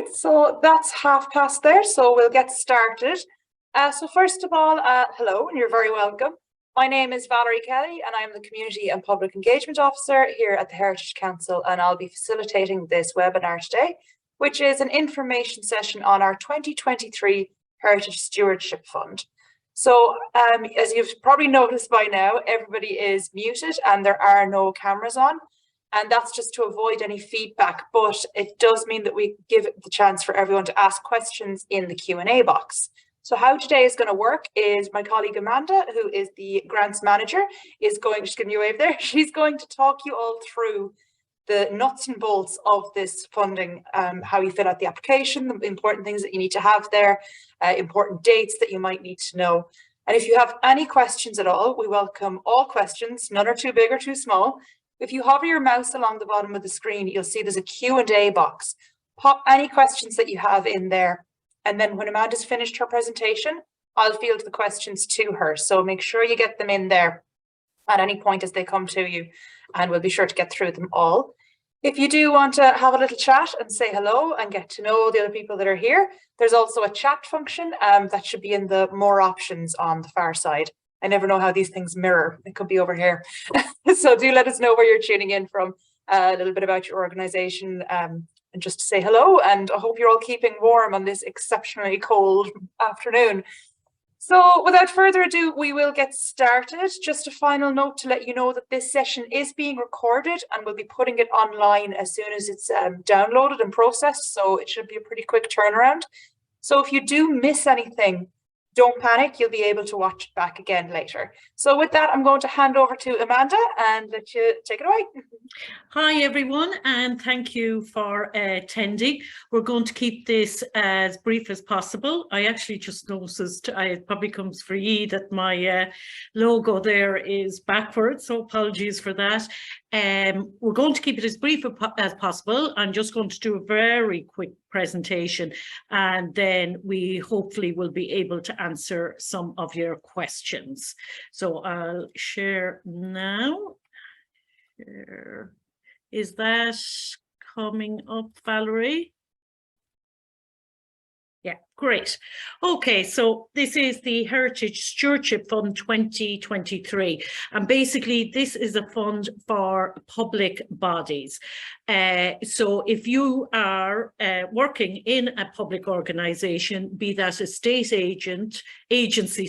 Right, so that's 1:30 there, so we'll get started. So first of all, hello, and you're very welcome. My name is Valerie Kelly, and I'm the Community and Public Engagement Officer here at the Heritage Council, and I'll be facilitating this webinar today, which is an information session on our 2023 Heritage Stewardship Fund. So as you've probably noticed by now, everybody is muted and there are no cameras on. And that's just to avoid any feedback, but it does mean that we give the chance for everyone to ask questions in the Q&A box. So how today is going to work is my colleague Amanda, who is the grants manager, is going, just giving you a wave there, she's going to talk you all through the nuts and bolts of this funding, how you fill out the application, the important things that you need to have there, important dates that you might need to know. And if you have any questions at all, we welcome all questions, none are too big or too small. If you hover your mouse along the bottom of the screen, you'll see there's a Q&A box. Pop any questions that you have in there. And then when Amanda's finished her presentation, I'll field the questions to her. So make sure you get them in there at any point as they come to you, and we'll be sure to get through them all. If you do want to have a little chat and say hello and get to know the other people that are here, there's also a chat function that should be in the more options on the far side. I never know how these things mirror. It could be over here. So do let us know where you're tuning in from, a little bit about your organization, and just to say hello. And I hope you're all keeping warm on this exceptionally cold afternoon. So without further ado, we will get started. Just a final note to let you know that this session is being recorded and we'll be putting it online as soon as it's downloaded and processed. So it should be a pretty quick turnaround. So if you do miss anything, don't panic, you'll be able to watch it back again later. So with that, I'm going to hand over to Amanda and let you take it away. Hi everyone, and thank you for attending. We're going to keep this as brief as possible. I actually just noticed, it probably comes for you, that my logo there is backwards, so apologies for that. We're going to keep it as brief as possible. I'm just going to do a very quick presentation, and then we hopefully will be able to answer some of your questions. So I'll share now. Share. Is that coming up, Valerie? Yeah, great. Okay, so this is the Heritage Stewardship Fund 2023. And basically, this is a fund for public bodies. So if you are working in a public organisation, be that a state agency,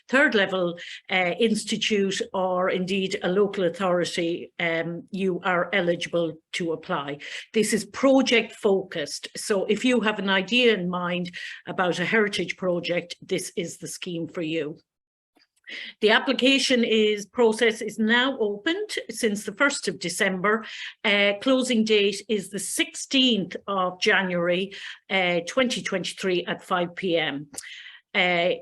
third level institute, or indeed a local authority, you are eligible to apply. This is project focused. So if you have an idea in mind about a heritage project, this is the scheme for you. The application process is now opened since the 1st of December. Closing date is the 16th of January 2023 at 5 p.m.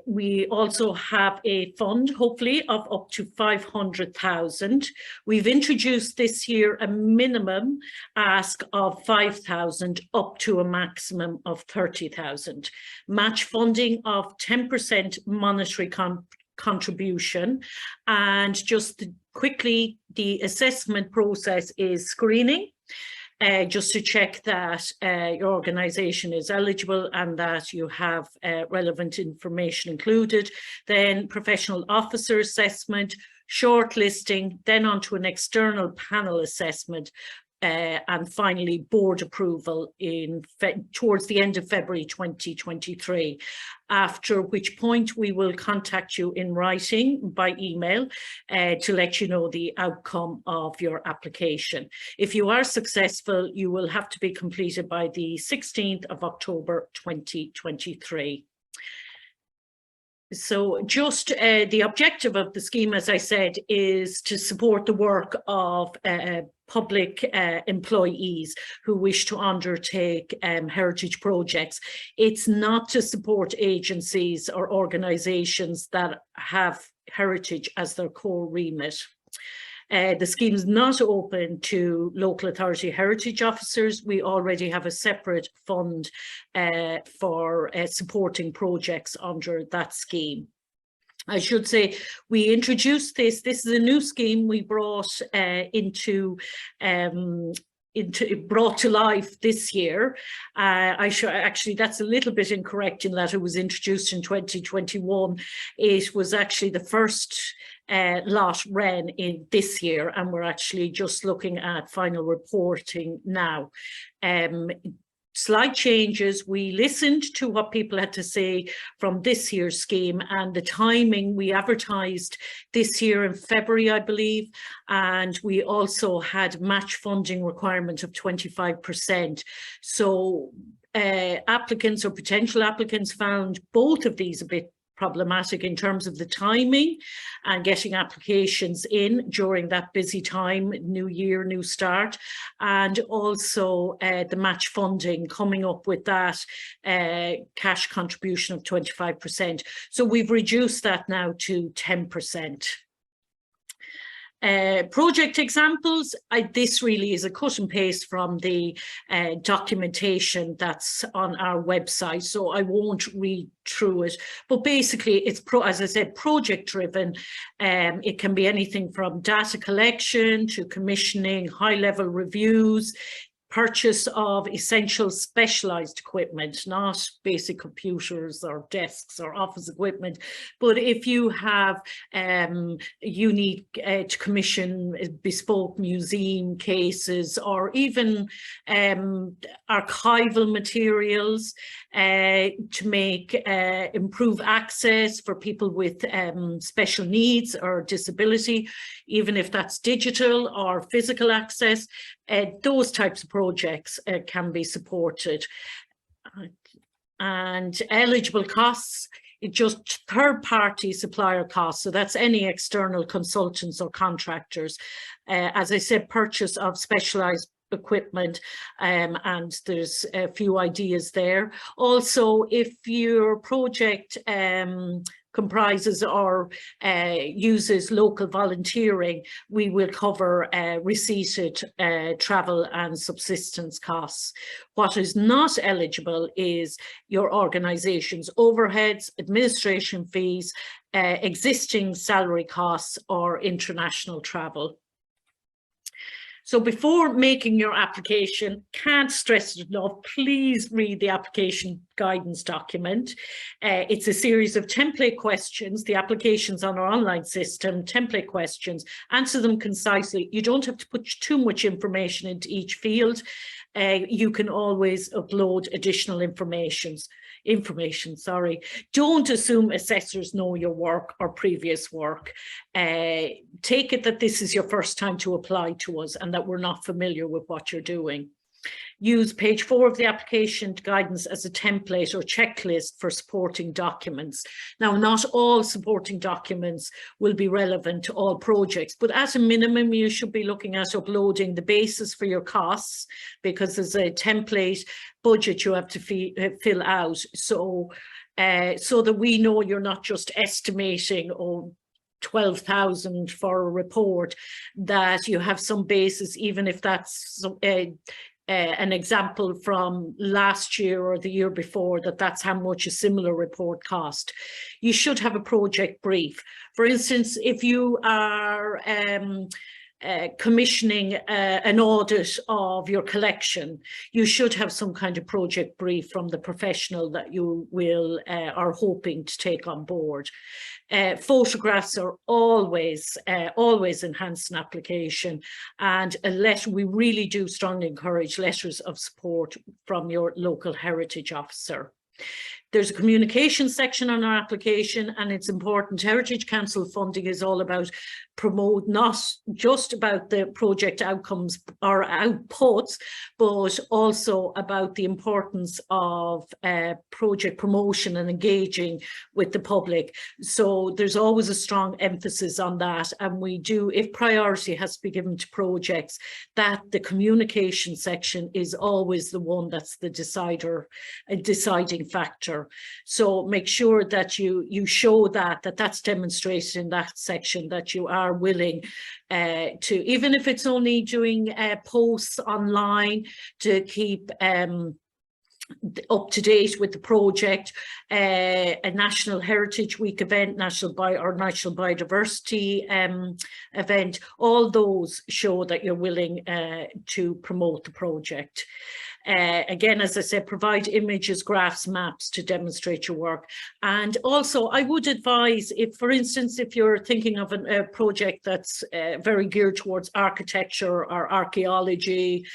We also have a fund, hopefully, of up to 500,000. We've introduced this year a minimum ask of 5,000 up to a maximum of 30,000. Match funding of 10% monetary contribution. And just quickly, the assessment process is screening. Just to check that your organisation is eligible and that you have relevant information included. Then professional officer assessment, shortlisting, then onto an external panel assessment, and finally board approval towards the end of February 2023, after which point we will contact you in writing by email to let you know the outcome of your application. If you are successful, you will have to be completed by the 16th of October 2023. So just the objective of the scheme, as I said, is to support the work of public employees who wish to undertake heritage projects. It's not to support agencies or organisations that have heritage as their core remit. The scheme is not open to local authority heritage officers. We already have a separate fund for supporting projects under that scheme. I should say we introduced this is a new scheme we brought into brought to life this year. Actually, that's a little bit incorrect in that it was introduced in 2021. It was actually the first lot ran in this year, and we're actually just looking at final reporting now. Slight changes. We listened to what people had to say from this year's scheme, and the timing, we advertised this year in February, I believe, and we also had match funding requirement of 25%. So applicants or potential applicants found both of these a bit problematic in terms of the timing and getting applications in during that busy time, new year, new start, and also the match funding, coming up with that cash contribution of 25%. So we've reduced that now to 10%. Project examples, this really is a cut and paste from the documentation that's on our website, so I won't read through it, but basically it's, as I said, project driven. It can be anything from data collection to commissioning, high level reviews, purchase of essential specialized equipment, not basic computers or desks or office equipment. But if you have, you need to commission bespoke museum cases, or even archival materials to make improve access for people with special needs or disability, even if that's digital or physical access, those types of projects can be supported. And eligible costs, just third-party supplier costs, so that's any external consultants or contractors. As I said, purchase of specialised equipment, and there's a few ideas there. Also, if your project comprises or uses local volunteering, we will cover receipted travel and subsistence costs. What is not eligible is your organisation's overheads, administration fees, existing salary costs, or international travel. So before making your application, can't stress it enough, please read the application guidance document. It's a series of template questions. The application's on our online system, template questions, answer them concisely. You don't have to put too much information into each field. You can always upload additional information. Don't assume assessors know your work or previous work. Take it that this is your first time to apply to us and that we're not familiar with what you're doing. Use page 4 of the application guidance as a template or checklist for supporting documents. Now, not all supporting documents will be relevant to all projects, but at a minimum, you should be looking at uploading the basis for your costs, because there's a template budget you have to fill out. So that we know you're not just estimating, 12,000 for a report, that you have some basis, even if that's an example from last year or the year before, that's how much a similar report cost. You should have a project brief. For instance, if you are commissioning an audit of your collection, you should have some kind of project brief from the professional that you will are hoping to take on board. Photographs are always enhance an application, and a letter, we really do strongly encourage letters of support from your local heritage officer. There's a communication section on our application, and it's important. Heritage Council funding is all about not just about the project outcomes or outputs, but also about the importance of project promotion and engaging with the public. So there's always a strong emphasis on that, and we do, if priority has to be given to projects, that the communication section is always the one that's the deciding factor. So make sure that you show that's demonstrated in that section, that you are willing to, even if it's only doing posts online, to keep up to date with the project, a National Heritage Week event, National Biodiversity event, all those show that you're willing to promote the project. Again, as I said, provide images, graphs, maps to demonstrate your work. And also I would advise, if, for instance, if you're thinking of a project that's very geared towards architecture or archaeology,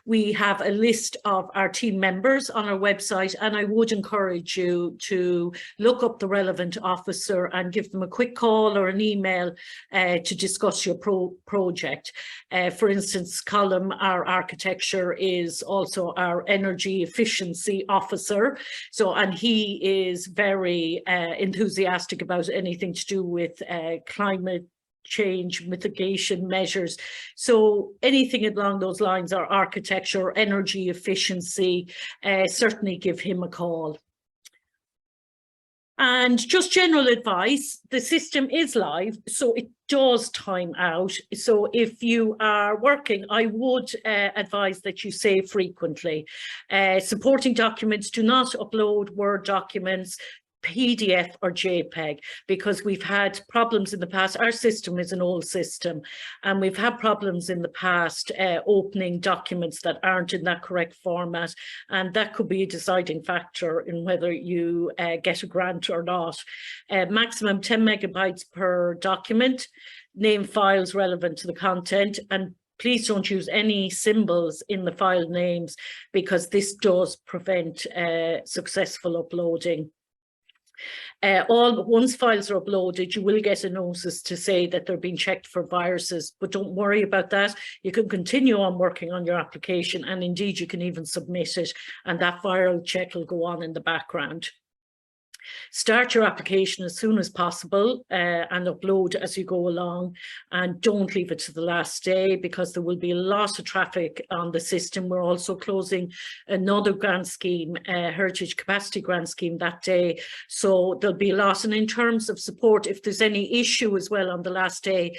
we have a list of our team members on our website, and I would encourage you to look up the relevant officer and give them a quick call or an email to discuss your project. For instance, Colm, our architecture, is also our energy efficiency officer. So, and he is very enthusiastic about anything to do with climate change mitigation measures. So anything along those lines, or architecture, or energy efficiency, certainly give him a call. And just general advice, the system is live, so it does time out. So if you are working, I would advise that you save frequently. Supporting documents, do not upload Word documents, PDF or JPEG, because we've had problems in the past. Our system is an old system, and we've had problems in the past opening documents that aren't in that correct format, and that could be a deciding factor in whether you get a grant or not. Maximum 10 megabytes per document, name files relevant to the content, and please don't use any symbols in the file names, because this does prevent successful uploading. Once files are uploaded, you will get a notice to say that they're being checked for viruses, but don't worry about that. You can continue on working on your application, and indeed you can even submit it, and that viral check will go on in the background. Start your application as soon as possible and upload as you go along, and don't leave it to the last day, because there will be a lot of traffic on the system. We're also closing another grant scheme, Heritage Capacity Grant Scheme, that day, so there'll be a lot. And in terms of support, if there's any issue as well on the last day,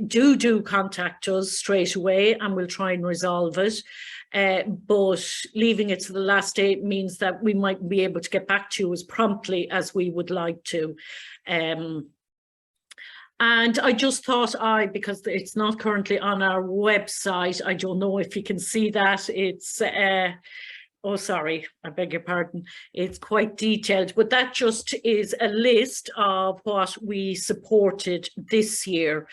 do contact us straight away and we'll try and resolve it. But leaving it to the last day means that we might be able to get back to you as promptly as we would like to. And I just thought because it's not currently on our website, I don't know if you can see that. It's, oh, sorry, I beg your pardon. It's quite detailed, but that just is a list of what we supported this year.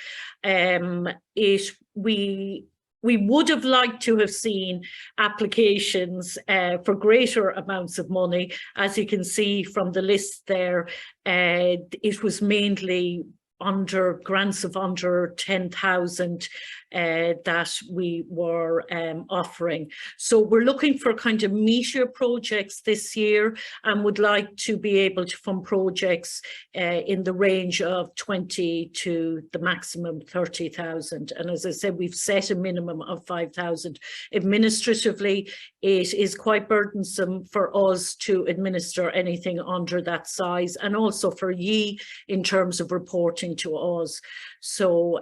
We would have liked to have seen applications for greater amounts of money. As you can see from the list there, it was mainly under grants of under 10,000 that we were offering. So we're looking for kind of meteor projects this year, and would like to be able to fund projects in the range of 20 to the maximum 30,000. And as I said, we've set a minimum of 5,000. Administratively, it is quite burdensome for us to administer anything under that size, and also for ye in terms of reporting to us. So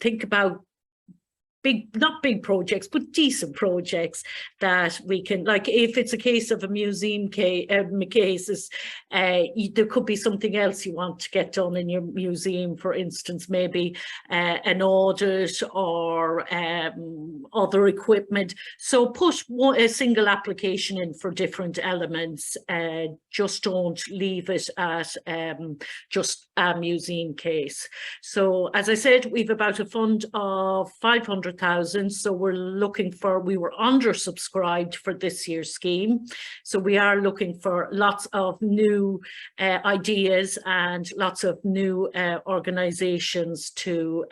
think about not big projects, but decent projects that we can, like if it's a case of a museum case, there could be something else you want to get done in your museum, for instance, maybe an audit or other equipment. So put a single application in for different elements. Just don't leave it at just a museum case. So as I said, we've about a fund of 500,000. So we were undersubscribed for this year's scheme. So we are looking for lots of new ideas and lots of new organizations to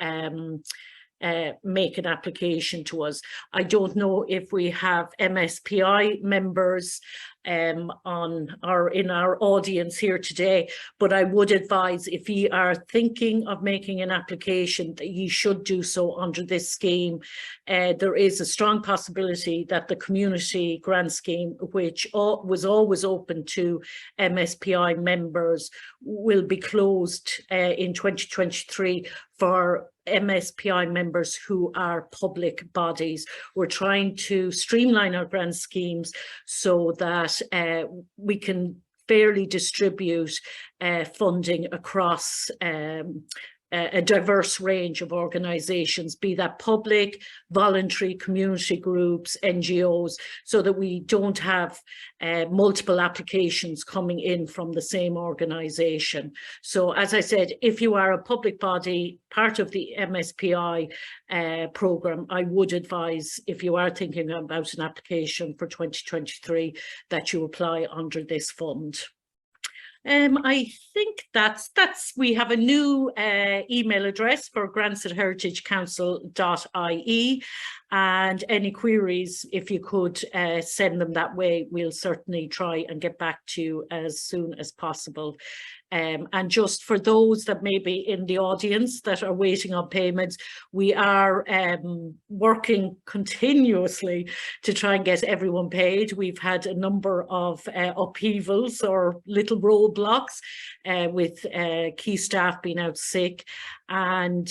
make an application to us. I don't know if we have MSPI members in our audience here today, but I would advise, if you are thinking of making an application, that you should do so under this scheme. There is a strong possibility that the community grant scheme, which was always open to MSPI members, will be closed in 2023 for MSPI members who are public bodies. We're trying to streamline our grant schemes so that we can fairly distribute funding across a diverse range of organisations, be that public, voluntary, community groups, NGOs, so that we don't have multiple applications coming in from the same organisation. So as I said, if you are a public body, part of the MSPI programme, I would advise, if you are thinking about an application for 2023, that you apply under this fund. I think we have a new email address for grants@heritagecouncil.ie, and any queries, if you could send them that way, we'll certainly try and get back to you as soon as possible. And just for those that may be in the audience that are waiting on payments, we are working continuously to try and get everyone paid. We've had a number of upheavals or little roadblocks with key staff being out sick and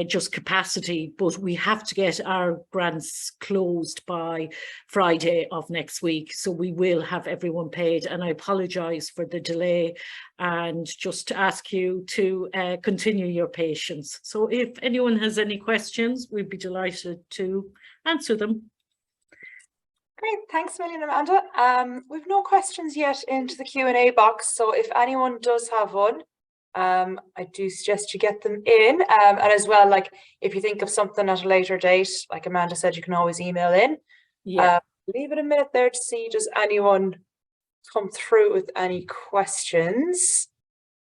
just capacity, but we have to get our grants closed by Friday of next week, so we will have everyone paid. And I apologise for the delay, and just ask you to continue your patience. So if anyone has any questions, we'd be delighted to answer them. Great, thanks a million, Amanda. We've no questions yet into the Q&A box, so if anyone does have one, I do suggest you get them in. And as well, like if you think of something at a later date, like Amanda said, you can always email in. Yeah. Leave it a minute there to see, does anyone come through with any questions,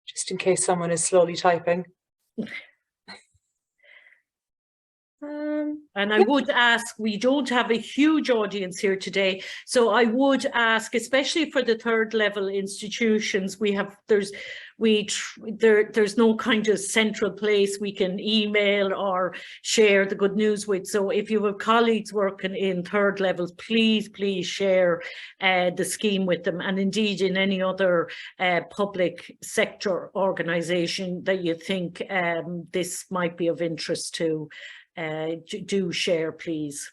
just in case someone is slowly typing. And I would ask, we don't have a huge audience here today, so I would ask, especially for the third level institutions, there's no kind of central place we can email or share the good news with. So if you have colleagues working in third levels, please share the scheme with them, and indeed in any other public sector organisation that you think this might be of interest to. Do share, please.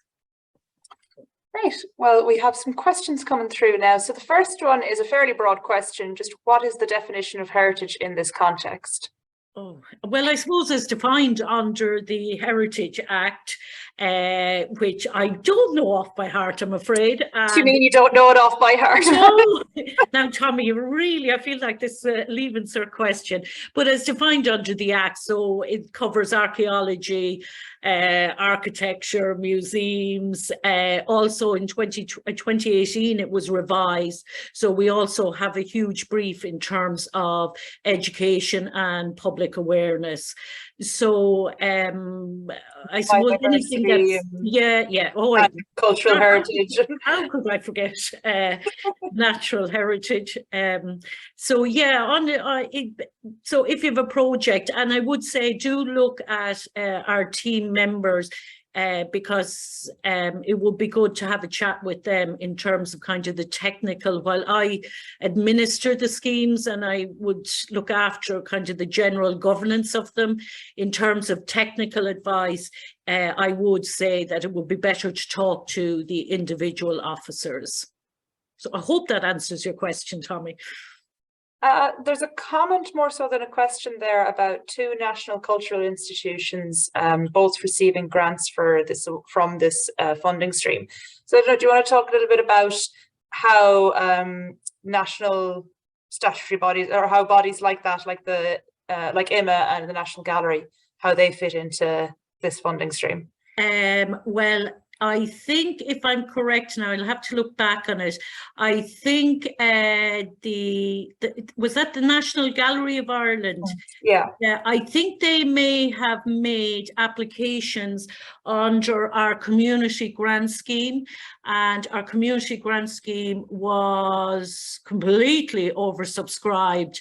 Great. Well, we have some questions coming through now. So the first one is a fairly broad question. Just what is the definition of heritage in this context? Oh, well, I suppose it's defined under the Heritage Act, which I don't know off by heart, I'm afraid. Do you mean you don't know it off by heart? No. Now, Tommy, really, I feel like this is a leaving cert question, but it's defined under the Act, so it covers archaeology, architecture, museums. Also in 2018, it was revised. So we also have a huge brief in terms of education and public awareness. So I suppose anything that's cultural heritage. How could I forget natural heritage? So yeah, so if you have a project, and I would say do look at our team members, because it would be good to have a chat with them in terms of kind of the technical, while I administer the schemes and I would look after kind of the general governance of them. In terms of technical advice, I would say that it would be better to talk to the individual officers. So I hope that answers your question, Tommy. There's a comment more so than a question there about two national cultural institutions, both receiving grants for this from this funding stream. So do you want to talk a little bit about how national statutory bodies, or how bodies like that, like the like IMA and the National Gallery, how they fit into this funding stream? Well, I think, if I'm correct now, I'll have to look back on it. I think was that the National Gallery of Ireland? Yeah. Yeah, I think they may have made applications under our community grant scheme, and our community grant scheme was completely oversubscribed.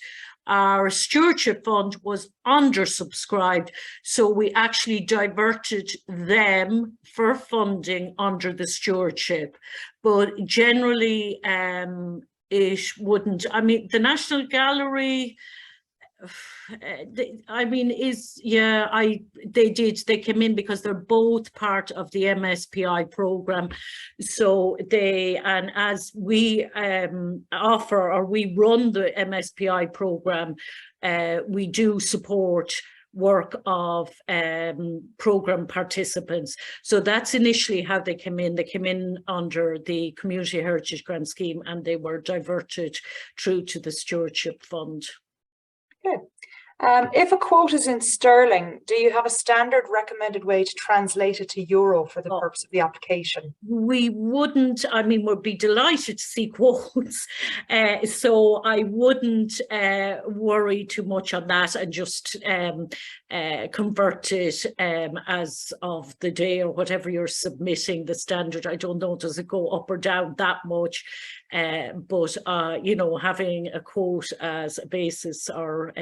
Our stewardship fund was undersubscribed, so we actually diverted them for funding under the stewardship. But generally, it wouldn't. I mean, the National Gallery, They came in because they're both part of the MSPI program. So and as we offer, or we run the MSPI program, we do support work of program participants. So that's initially how they came in. They came in under the Community Heritage Grant Scheme, and they were diverted through to the Stewardship Fund. Good. If a quote is in sterling, do you have a standard recommended way to translate it to euro for the purpose of the application? We wouldn't, I mean, we'd be delighted to see quotes. So I wouldn't worry too much on that, and just convert it as of the day or whatever you're submitting the standard. I don't know, does it go up or down that much? But you know, having a quote as a basis, or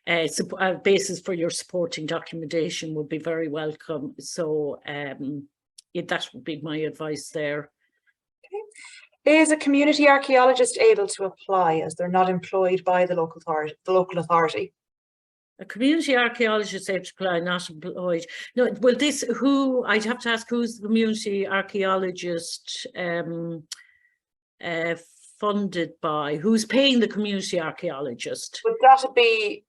a basis for your supporting documentation, would be very welcome. So that would be my advice there. Okay. Is a community archaeologist able to apply, as they're not employed by the local authority? A community archaeologist able to apply, not employed. No, well, I'd have to ask, who's the community archaeologist funded by? Who's paying the community archaeologist? Would that be,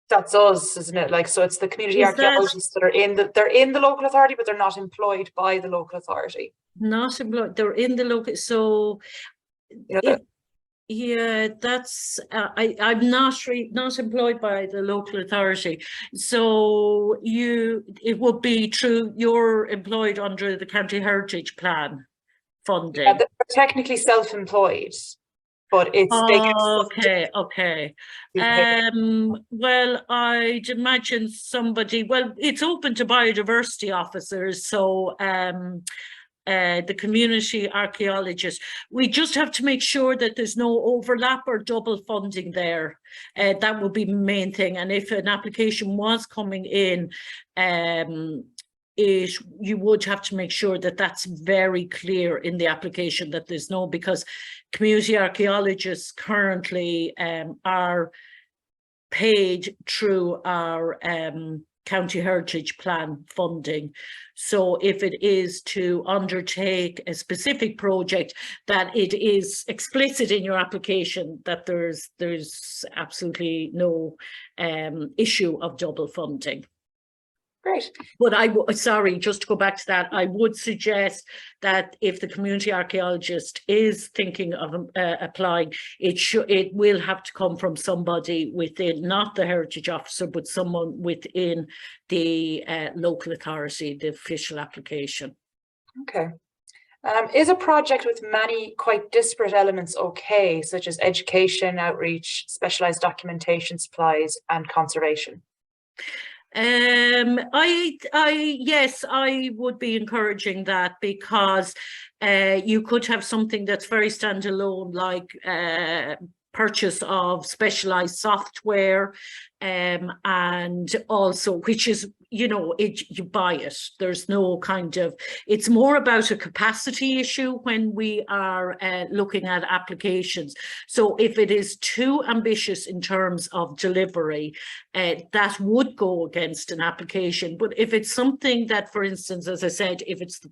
that's us, isn't it? Like, so it's the community archaeologists that are they're in the local authority, but they're not employed by the local authority. Not employed, they're in the local, so you know, yeah, that's I'm not employed by the local authority. So it would be true, you're employed under the County Heritage Plan funding. Yeah, they're technically self-employed, but it's okay. Well, I'd imagine somebody, well, it's open to biodiversity officers, so the community archaeologist, we just have to make sure that there's no overlap or double funding there. That would be the main thing. And if an application was coming in, you would have to make sure that that's very clear in the application, that there's no, because community archaeologists currently are paid through our County Heritage Plan funding. So if it is to undertake a specific project, that it is explicit in your application that there's absolutely no issue of double funding. Great. But sorry, just to go back to that, I would suggest that if the community archaeologist is thinking of applying, it will have to come from somebody within, not the heritage officer, but someone within the local authority, the official application. Okay. Is a project with many quite disparate elements okay, such as education, outreach, specialised documentation, supplies, and conservation? Yes, I would be encouraging that, because you could have something that's very standalone, like purchase of specialized software, and also, which is, you know, you buy it. There's no kind of, it's more about a capacity issue when we are looking at applications. So if it is too ambitious in terms of delivery, that would go against an application. But if it's something that, for instance, as I said, if it's the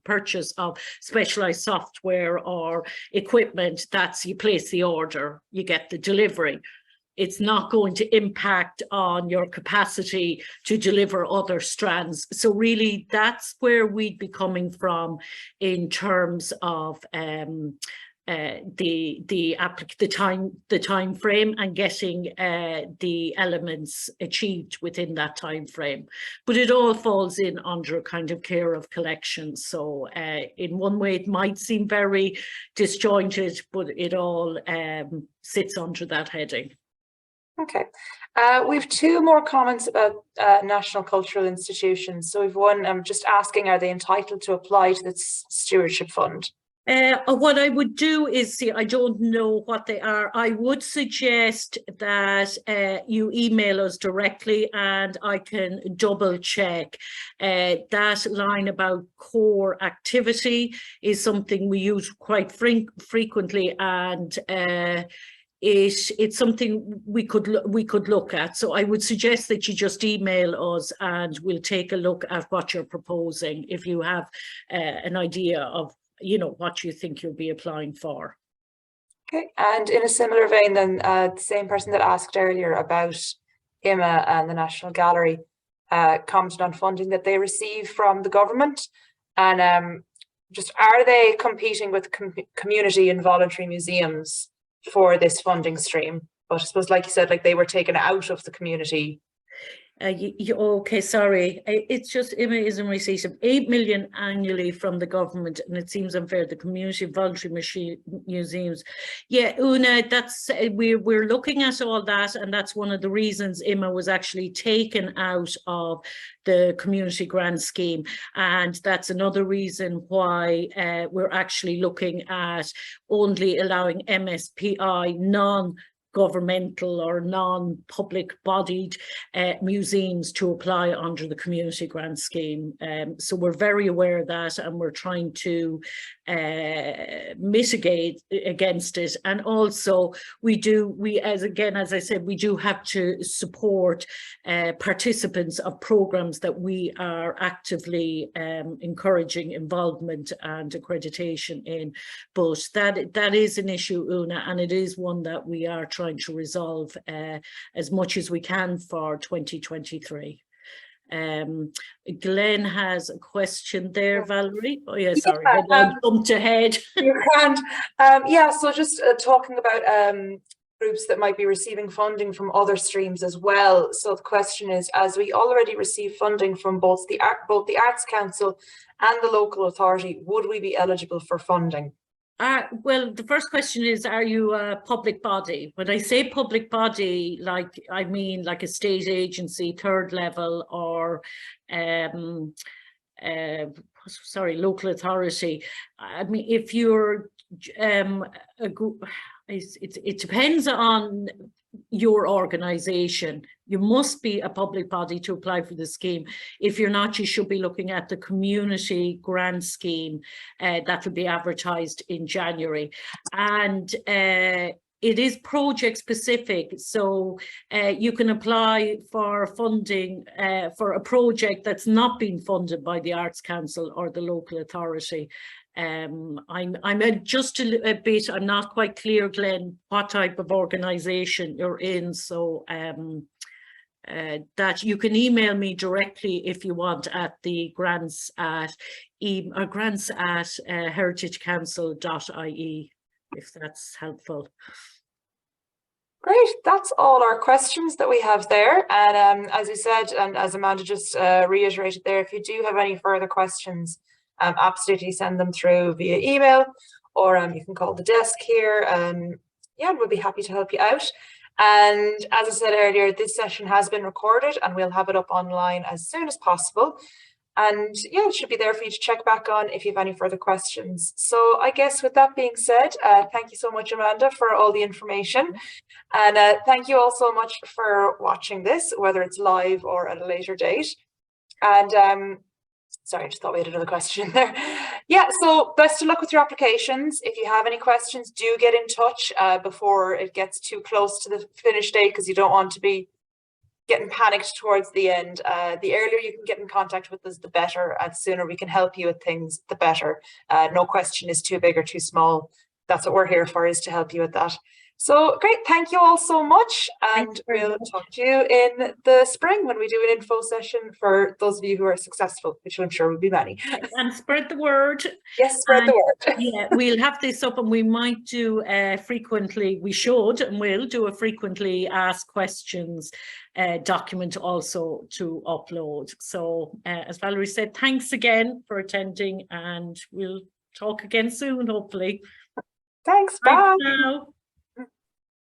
purchase of specialized software or equipment, that's, you place the order, you get the delivery. It's not going to impact on your capacity to deliver other strands. So really, that's where we'd be coming from in terms of the time frame, and getting the elements achieved within that time frame. But it all falls in under a kind of care of collection. So in one way, it might seem very disjointed, but it all sits under that heading. Okay. We have two more comments about national cultural institutions. So we've one, I'm just asking, are they entitled to apply to the Stewardship Fund? What I would do is, see, I don't know what they are. I would suggest that you email us directly, and I can double check. That line about core activity is something we use quite frequently, and it's something we could look at. So I would suggest that you just email us and we'll take a look at what you're proposing if you have an idea of, you know, what you think you'll be applying for. Okay, and in a similar vein then, the same person that asked earlier about IMA and the National Gallery commented on funding that they receive from the government, and just are they competing with community and voluntary museums for this funding stream? But I suppose, like you said, like they were taken out of the community. Okay, sorry. It's just IMA is in receipt of 8 million annually from the government, and it seems unfair. The community voluntary museums. Yeah, Una, that's we're looking at all that, and that's one of the reasons IMA was actually taken out of the community grant scheme, and that's another reason why we're actually looking at only allowing MSPI non-governmental or non-public bodied museums to apply under the community grant scheme. So we're very aware of that, and we're trying to mitigate against it. And also as I said, we do have to support participants of programs that we are actively encouraging involvement and accreditation in. But that is an issue, Una, and it is one that we are trying to resolve as much as we can for 2023. Glenn has a question there, Valerie. Oh yeah, sorry, I jumped ahead. You can't. Yeah, so just talking about groups that might be receiving funding from other streams as well. So the question is, as we already receive funding from both the Arts Council and the local authority, would we be eligible for funding? Well, the first question is, are you a public body? When I say public body, I mean like a state agency, third level, or local authority. I mean, if you're a group, it depends on your organization. You must be a public body to apply for the scheme. If you're not, you should be looking at the community grant scheme that will be advertised in January. And it is project specific, so you can apply for funding for a project that's not being funded by the Arts Council or the local authority. I'm just a bit, I'm not quite clear, Glenn, what type of organisation you're in, so that you can email me directly if you want at the grants at heritagecouncil.ie, if that's helpful. Great, that's all our questions that we have there. And as you said, and as Amanda just reiterated there, if you do have any further questions, absolutely send them through via email, or you can call the desk here. Yeah, we'll be happy to help you out. And as I said earlier, this session has been recorded and we'll have it up online as soon as possible. And yeah, it should be there for you to check back on if you have any further questions. So I guess with that being said, thank you so much, Amanda, for all the information. And thank you all so much for watching this, whether it's live or at a later date. And sorry, I just thought we had another question there. Yeah, so best of luck with your applications. If you have any questions, do get in touch before it gets too close to the finish date, because you don't want to be getting panicked towards the end. The earlier you can get in contact with us, the better, and the sooner we can help you with things, the better. No question is too big or too small. That's what we're here for, is to help you with that. So great, thank you all so much, and we'll talk to you in the spring when we do an info session for those of you who are successful, which I'm sure will be many. And spread the word. Yes, spread the word. Yeah, we'll have this up, and we might do frequently, we should and will do a frequently asked questions document also to upload. So as Valerie said, thanks again for attending, and we'll talk again soon, hopefully. Thanks, bye. Bye now.